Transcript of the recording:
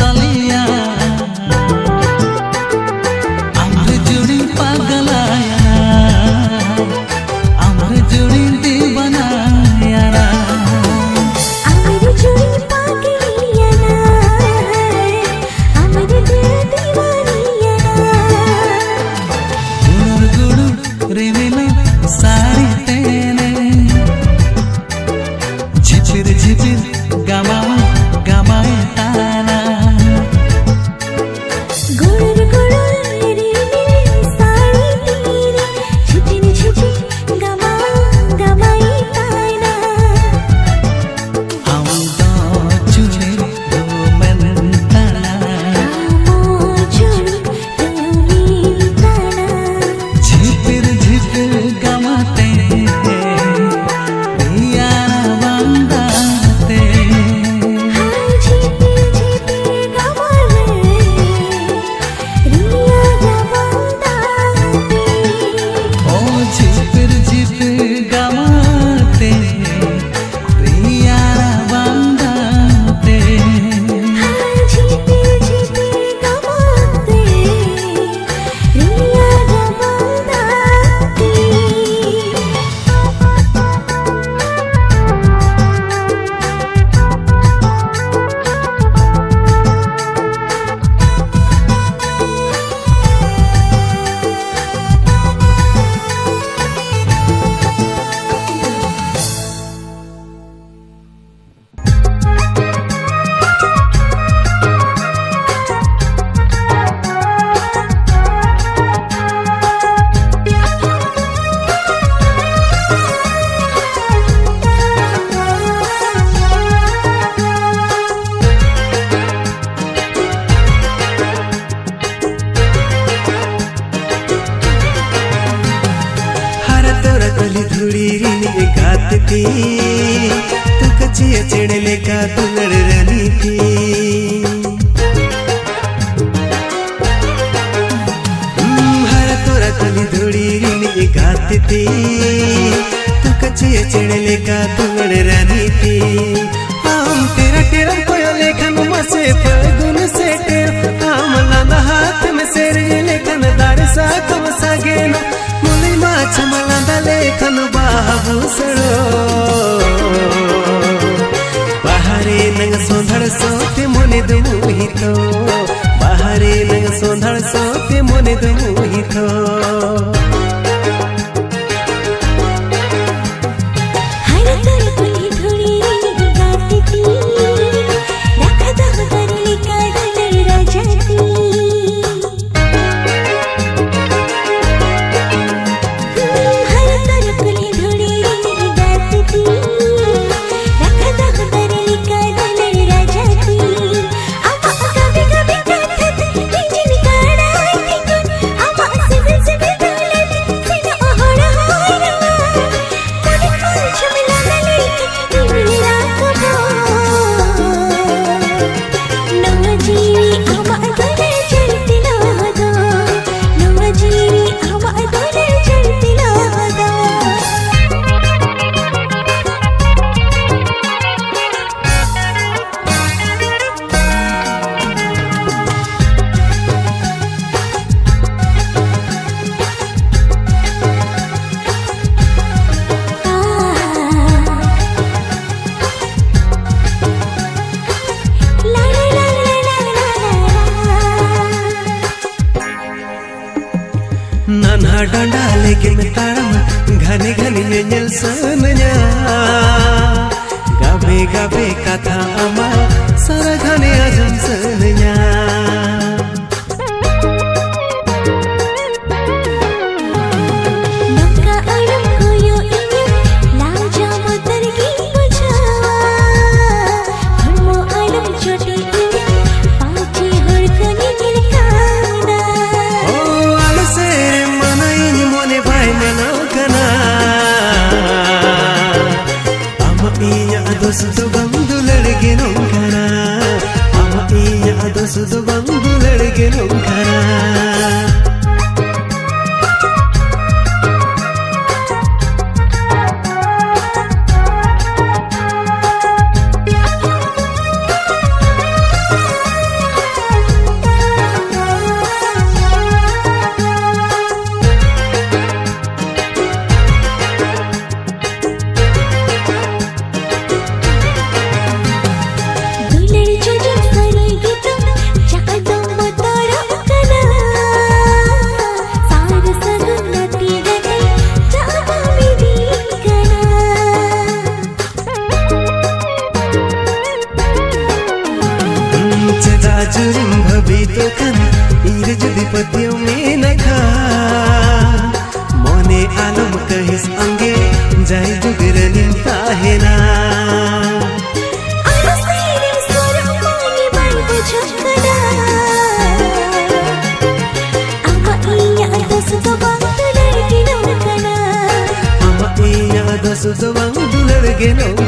तलिया आमरे जुड़ी पागलाया आमरे जुड़ी दीवाना यारा आमरे जुड़ी पागलिया ना आमरे दिल दीवानिया गुड़ गुड़ रिविल साड़ी तेने झिपिर झिपिर गमावा गमाए ताना गुड़ गुड़ रिविल साड़ी तेरे झिपिर झिपिर गमाई ताना हम तो चुने रोमन ताना मोजुड़ी तुमी ताना झिपिर झिपिर गमाते यारा बंदाते हाय झिपिर झिपिर गमाले रिया गमांदाते ओ झिपिर झिपिर गमाते यारा बंदाते हाय झिपिर झिपिर गमाते रिया गमांदाते हर तोरा कली धुड़ी रिनी गाती तू कचिया चढ़ले का तुलड़ रनी थी हर तोरा कली धुड़ी रिनी गाती तू कचिया चढ़ले का तुलड़ रनी थी हम तेरा तेरा कोई लेखन मसे फगुन से टेर हम लाना हाथ में सेर लेखन दार सा कम सागे मुली माछ मलांदा लेखन बाबू सड़ो बाहरे नंग सोंधड़ सोते मोने दुमुही तो बाहरे नंग सोंधड़ सोते मोने दुमुही तो हर तर कुली धुड़ी गाती थी रखा दम करले का डलर राजाती हर तर कुली धुड़ी गाती थी रखा दम करले का डलर राजाती अम्मा कभी कभी कहते इंजन काड़ा थी कुन अम्मा से दौलत से न ओहड़ा होइरा तने कुछ मिला लेके मेरा कबो नवजीवी अम्मा तने चलती ना दो नवजीवी अम्मा तने चलती ना दो नन्हा डांडा लेकिन ताड़म घने घने नेल सनया गाबे गाबे कथा अमा सारा घने आजम सनया नका अड़म कोयो इन्हें लाजा मोतर की बुझावा हमो अड़म छोटे इन्हें पाची हड़कनी निलकाना ओ आलसे मनाइन मोने भाई मना कना अमा इया दोस तो बंदु लड़के नोंकना अमा इया दोस तो बंदु लड़के नोंकना छोडिम भबितो खान इर जुदी पत्यो में नखा मने आलम कहिस अंगे जाय जुगर निंता है ना Ama iya da su zawang dular genong